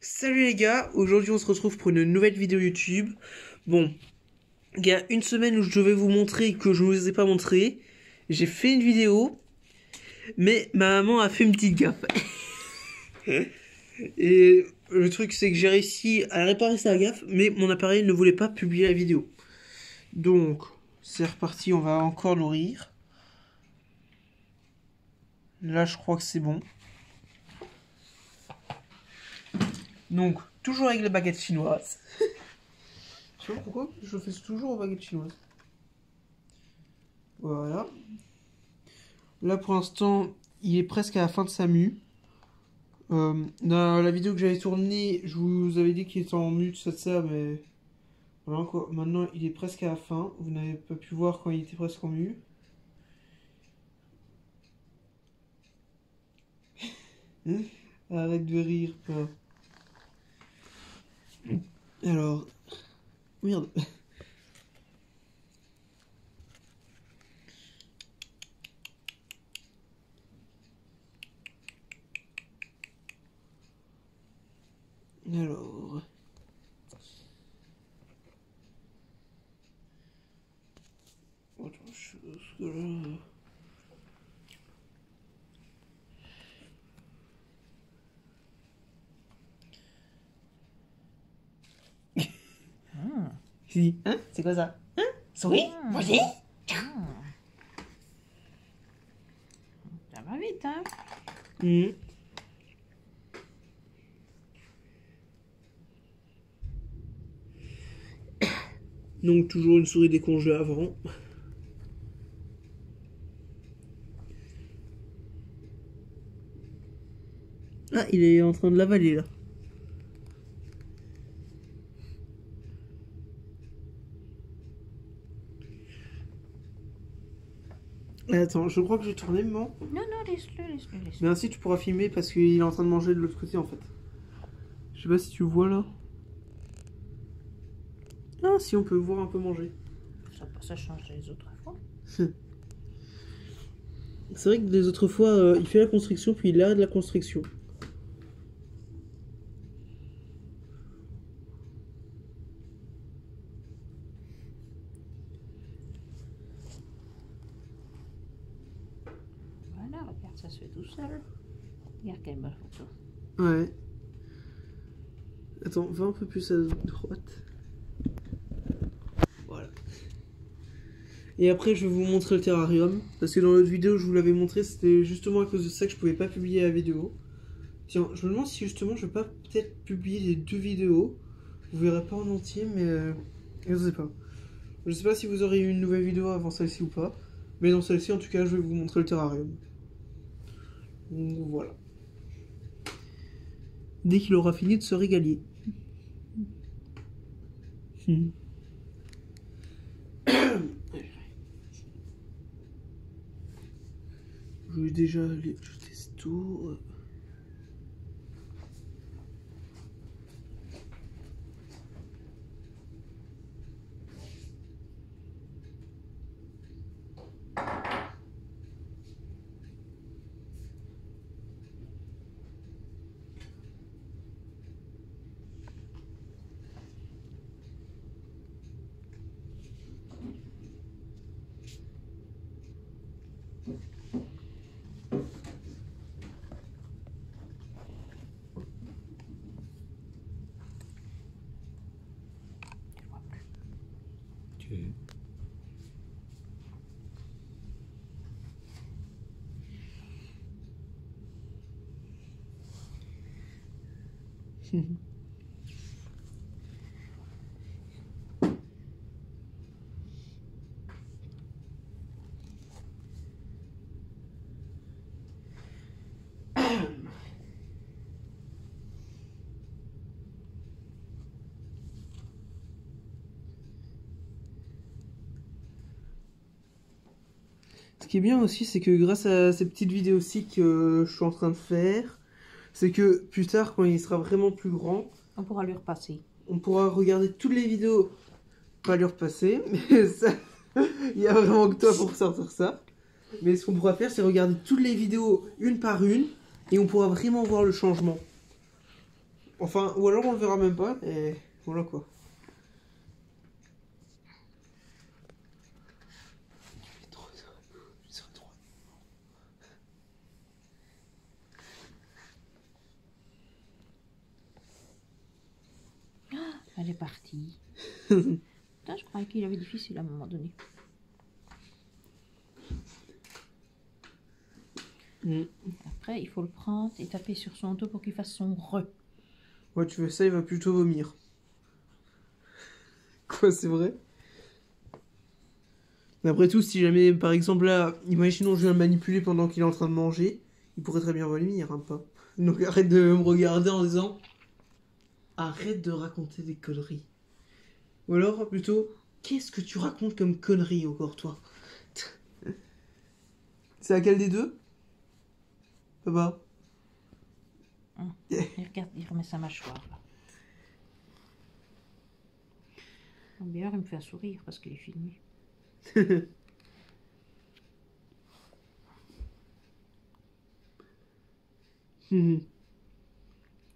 Salut les gars, aujourd'hui on se retrouve pour une nouvelle vidéo YouTube. Bon, il y a une semaine où je devais vous montrer que je ne vous ai pas montré. J'ai fait une vidéo, mais ma maman a fait une petite gaffe. Et le truc c'est que j'ai réussi à réparer sa gaffe, mais mon appareil ne voulait pas publier la vidéo. Donc, c'est reparti, on va encore nourrir. Là je crois que c'est bon. Donc, toujours avec les baguettes chinoises. Je sais pas pourquoi, je fais toujours aux baguettes chinoises. Voilà. Là pour l'instant, il est presque à la fin de sa mue. Dans la vidéo que j'avais tournée, je vous avais dit qu'il était en mue, tout ça, mais voilà quoi. Maintenant, il est presque à la fin. Vous n'avez pas pu voir quand il était presque en mue. Arrête de rire, pas. Alors, merde. Alors. Autre chose que là. Si. Hein? C'est quoi ça? Hein? Souris? Vas-y! Ça va vite, hein? Donc toujours une souris décongelée avant. Ah, il est en train de l'avaler là. Attends, je crois que j'ai tourné, maman. Non, laisse-le. Mais ainsi tu pourras filmer parce qu'il est en train de manger de l'autre côté en fait. Je sais pas si tu vois là. Ah si, on peut voir un peu manger. Ça change les autres fois. C'est vrai que les autres fois, il fait la constriction puis il arrête la constriction. Voilà, regarde, ça se fait tout seul. Regarde quelle belle photo. Ouais. Attends, va un peu plus à droite. Voilà. Et après, je vais vous montrer le terrarium. Parce que dans l'autre vidéo, je vous l'avais montré, c'était justement à cause de ça que je pouvais pas publier la vidéo. Tiens, je me demande si justement je vais pas peut-être publier les deux vidéos. Vous verrez pas en entier, mais je sais pas. Je sais pas si vous aurez eu une nouvelle vidéo avant celle-ci ou pas. Mais dans celle-ci, en tout cas, je vais vous montrer le terrarium. Donc voilà. Dès qu'il aura fini de se régaler. Je vais déjà aller jeter ce tour. Okay. Ce qui est bien aussi, c'est que grâce à ces petites vidéos aussi que je suis en train de faire, c'est que plus tard, quand il sera vraiment plus grand, On pourra lui repasser. on pourra regarder toutes les vidéos, pas lui repasser, mais ça, il y a vraiment que toi pour sortir ça. Mais ce qu'on pourra faire, c'est regarder toutes les vidéos une par une, et on pourra vraiment voir le changement. Enfin, ou alors on le verra même pas, et voilà quoi. Elle est partie. Putain, je croyais qu'il avait difficile à un moment donné. Après, il faut le prendre et taper sur son dos pour qu'il fasse son re. Ouais, tu fais ça, il va plutôt vomir. Quoi, c'est vrai? Mais après tout, si jamais, par exemple, là, imaginons je viens le manipuler pendant qu'il est en train de manger, il pourrait très bien vomir, hein, pas. Donc arrête de me regarder en disant arrête de raconter des conneries. Ou alors, plutôt, qu'est-ce que tu racontes comme conneries encore, toi? C'est laquelle des deux? Papa? Il regarde, il remet sa mâchoire là. Bien, il me fait un sourire parce qu'il est filmé.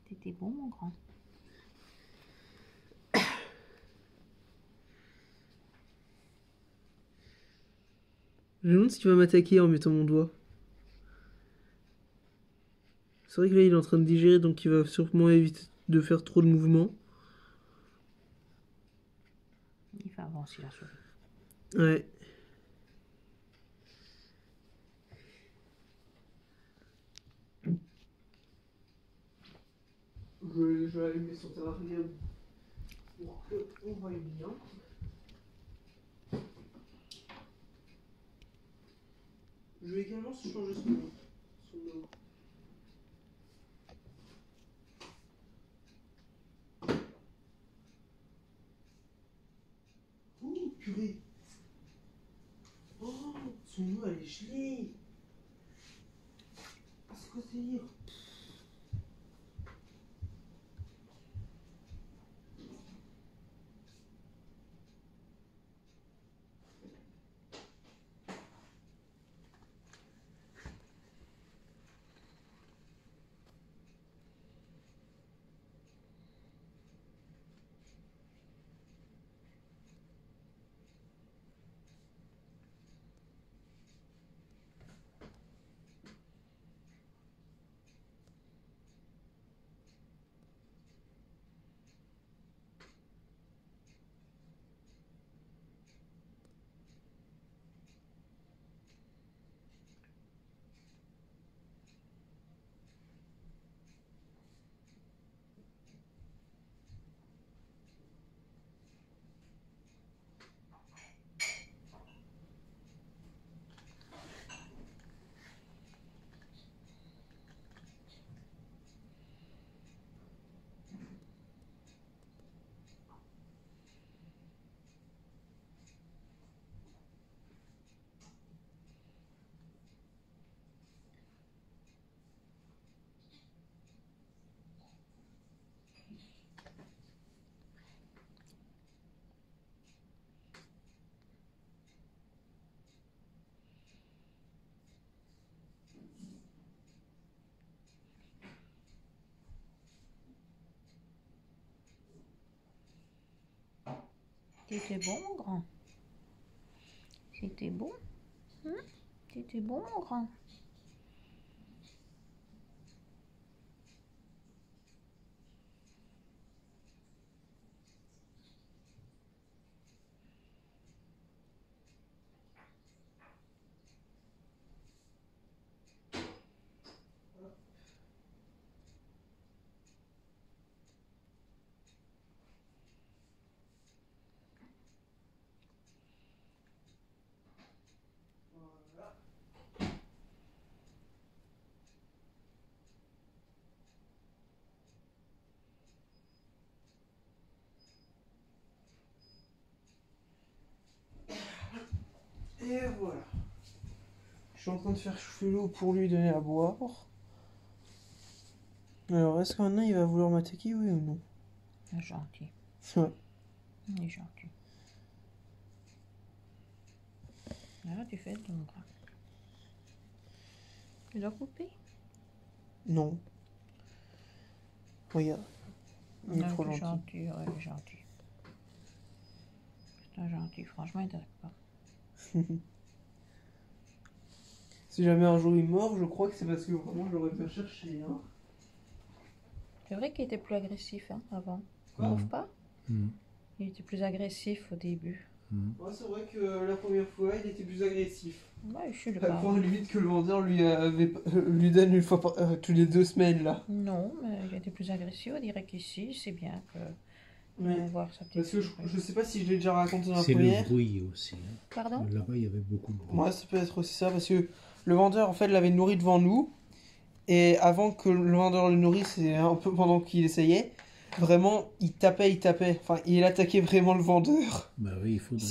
T'étais bon, mon grand. Je me demande si tu vas m'attaquer en mettant mon doigt. C'est vrai que là, il est en train de digérer, donc il va sûrement éviter de faire trop de mouvements. Il fait avancer la souris. Ouais. Je vais allumer son terrarium pour qu'on voie bien. Je vais également changer son eau. Oh, purée. Oh, son eau, elle est gelée. Ah, c'est quoi ce délire? T'étais bon, mon grand. C'était bon. T'étais bon, mon grand. Et voilà. Je suis en train de faire chauffer l'eau pour lui donner à boire. Alors, est-ce que maintenant il va vouloir m'attaquer, oui ou non? Il est gentil. Ouais. Il est gentil. Là, tu fais ton bras. Tu dois couper. Non. Regarde. Il est Non, trop il est gentil. gentil, ouais, il est gentil. C'est un gentil, franchement, il t'arrête pas. Si jamais un jour il mord, je crois que c'est parce que vraiment je l'aurais bien cherché. Hein. C'est vrai qu'il était plus agressif hein, avant. Tu Ah. trouves pas? Mm. Il était plus agressif au début. Ouais, c'est vrai que la première fois, il était plus agressif. Ouais, je suis le À pas. point limite que le vendeur lui donne une fois tous les 2 semaines là. Non, mais il était plus agressif. On dirait qu'ici, c'est bien que. Oui. On va voir sa petite. Parce que je sais pas si je l'ai déjà raconté dans la C'est première. le bruit aussi. Hein. Pardon? Là-bas, il y avait beaucoup de bruit. Ouais, ça peut être aussi ça parce que le vendeur en fait l'avait nourri devant nous et avant que le vendeur le nourrisse et un peu pendant qu'il essayait, vraiment il tapait, enfin il attaquait vraiment le vendeur. Bah oui, il faudrait.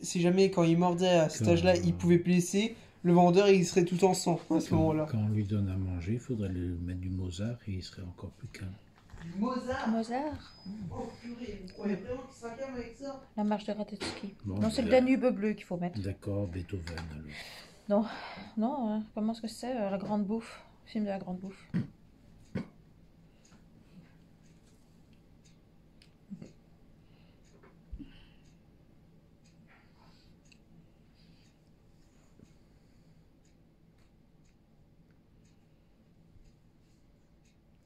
Si jamais quand il mordait à cet Quand- âge-là, il pouvait blesser, le vendeur il serait tout en sang à ce Quand, moment-là. quand on lui donne à manger, il faudrait lui mettre du Mozart et il serait encore plus calme. Mozart. Mozart? Oh purée, vous croyez vraiment qu'il sera calme avec ça? La marche de Radetzky. Bon, Non, c'est le ben, Danube bleu qu'il faut mettre. D'accord, Beethoven alors. Non, hein, comment est-ce que c'est? La Grande Bouffe. Le film de la Grande Bouffe.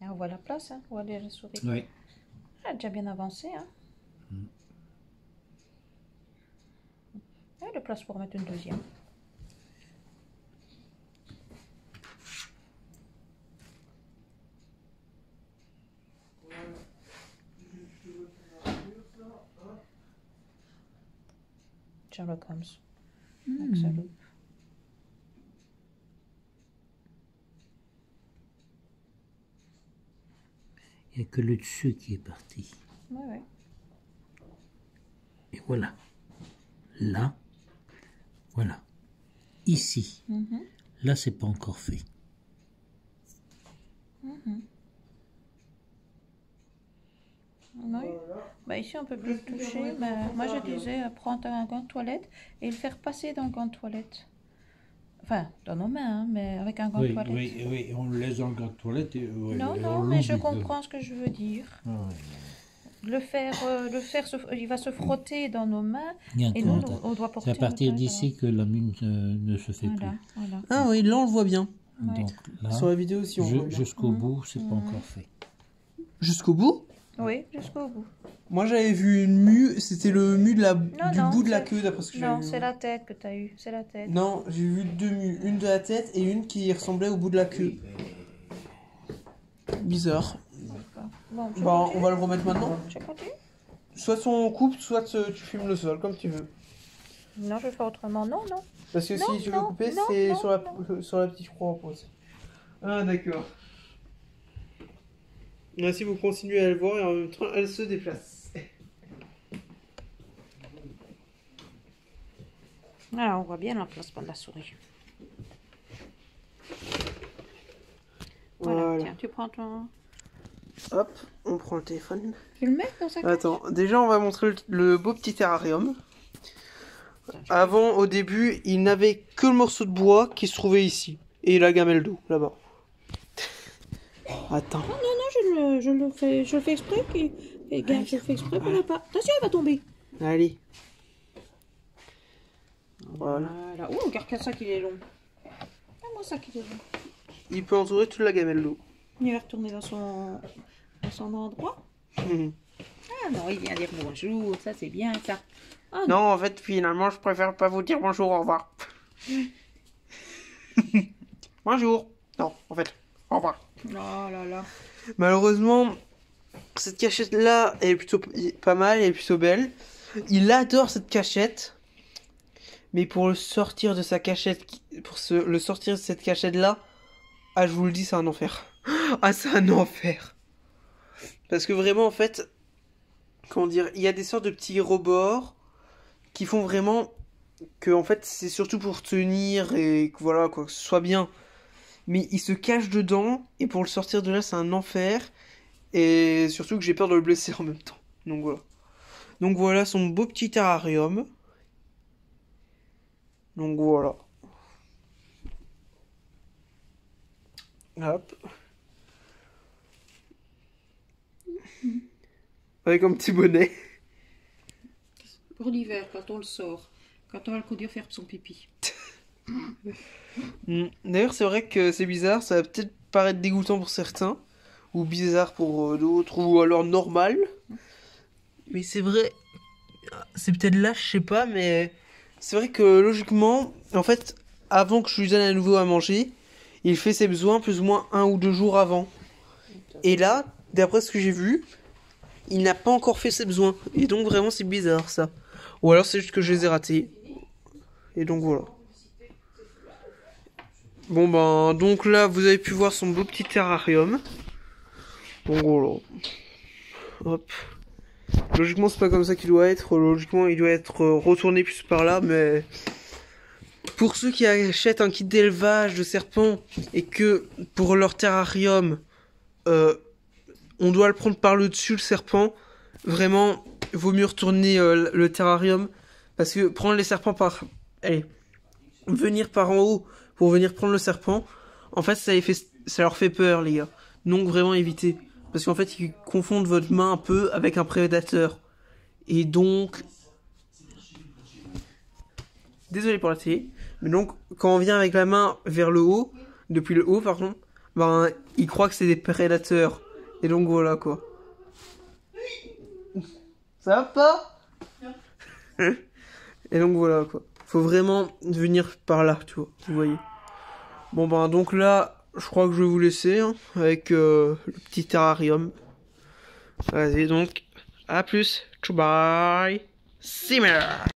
Ah, on voit la place, hein? On voit la souris. Oui. Elle a déjà bien avancé, hein? Il y a de place pour mettre une deuxième. Sherlock Holmes. Avec sa loupe. Il n'y a que le dessus qui est parti. Ouais, ouais. Et voilà. Là. Voilà. Ici. Mhm. Là, c'est pas encore fait. Mhm. Oui. Bah ici on peut plus le toucher, mais moi je disais prendre un gant de toilette et le faire passer dans le gant de toilette. Enfin, dans nos mains, hein, mais avec un gant de Oui, toilette. oui, oui, on le laisse dans le gant de toilette. Et, ouais, Non, on non, mais je l'oublie. comprends ce que je veux dire. Ah ouais. Il va se frotter dans nos mains Bien et nous, compte. on doit porter. C'est à partir notre- d'ici que la mine ne se fait Voilà, voilà. Ah oui, là on le voit bien. plus. Ouais. Donc là, Sur la vidéo aussi on le voit bien. jusqu'au bout, c'est pas encore fait. Jusqu'au bout? Oui, jusqu'au bout. Moi j'avais vu une mue, c'était le mue du non, bout de la c'est- queue d'après ce que j'avais Non, vu. c'est la tête que tu as eu. C'est la tête. Non, j'ai vu 2 mues, une de la tête et une qui ressemblait au bout de la queue. Bizarre. D'accord. Bon, je Bon, continue. on va le remettre maintenant. Je continue. Soit on coupe, soit tu filmes le sol, comme tu veux. Non, je fais autrement. Non, non. Parce que Non, si tu veux non, couper, non, c'est non, sur la petite croix en pause. Ah d'accord. Ainsi vous continuez à le voir et en même temps elle se déplace. Alors, on voit bien l'emplacement de la souris. Voilà, Voilà. tiens, tu prends ton... Hop, on prend le téléphone. Tu le mets dans sa cage? Attends, déjà on va montrer le beau petit terrarium. Avant, au début, il n'avait que le morceau de bois qui se trouvait ici. Et la gamelle d'eau, là-bas. Attends. Non, je le fais exprès. Regarde, je le fais exprès pour ne pas... Attention, il va tomber. Allez. Voilà. Voilà. Oh, regarde quel sac il est long. Ah, mon sac il est long. Il peut entourer toute la gamelle d'eau. Il va retourner dans son endroit. Ah non, il vient dire bonjour, ça c'est bien ça. Ah Non, en fait, finalement, je préfère pas vous dire bonjour, au revoir. Bonjour. Non, en fait, au revoir. Oh là là. Malheureusement, cette cachette-là est plutôt pas mal, elle est plutôt belle. Il adore cette cachette. Mais pour le sortir de sa cachette, le sortir de cette cachette-là, ah, je vous le dis, c'est un enfer. Ah, c'est un enfer. Parce que vraiment, en fait, comment dire, il y a des sortes de petits rebords qui font vraiment que, en fait, c'est surtout pour tenir et que voilà, quoi, que ce soit bien. Mais il se cache dedans et pour le sortir de là, c'est un enfer. Et surtout que j'ai peur de le blesser en même temps. Donc voilà. Donc voilà son beau petit terrarium. Donc voilà. Hop. Avec un petit bonnet. Pour l'hiver, quand on le sort. Quand on va le conduire faire son pipi. D'ailleurs, c'est vrai que c'est bizarre, ça va peut-être paraître dégoûtant pour certains, ou bizarre pour d'autres, ou alors normal. Mais c'est vrai, c'est peut-être là, je sais pas, mais c'est vrai que logiquement, en fait, avant que je lui donne à nouveau à manger, il fait ses besoins plus ou moins 1 ou 2 jours avant. Et là, d'après ce que j'ai vu, il n'a pas encore fait ses besoins. Et donc vraiment, c'est bizarre ça. Ou alors c'est juste que je les ai ratés. Et donc voilà. Bon ben, donc là, vous avez pu voir son beau petit terrarium. Donc voilà. Hop. Logiquement, c'est pas comme ça qu'il doit être. Logiquement, il doit être retourné plus par là, mais... Pour ceux qui achètent un kit d'élevage de serpents, et que pour leur terrarium, on doit le prendre par le dessus, le serpent, vraiment, il vaut mieux retourner le terrarium, parce que prendre les serpents par... Allez, venir par en haut pour venir prendre le serpent, en fait, ça leur fait peur, les gars. Donc, vraiment, évitez. Parce qu'en fait, ils confondent votre main un peu avec un prédateur. Et donc... Désolé pour la télé. Mais donc, quand on vient avec la main vers le haut, depuis le haut, pardon, ben, ils croient que c'est des prédateurs. Et donc, voilà, quoi. Ça va pas? Et donc, voilà, quoi. Faut vraiment venir par là, tu vois, vous voyez. Bon, ben, donc là, je crois que je vais vous laisser, hein, avec le petit terrarium. Vas-y, donc, à plus. Ciao, bye. Simmer.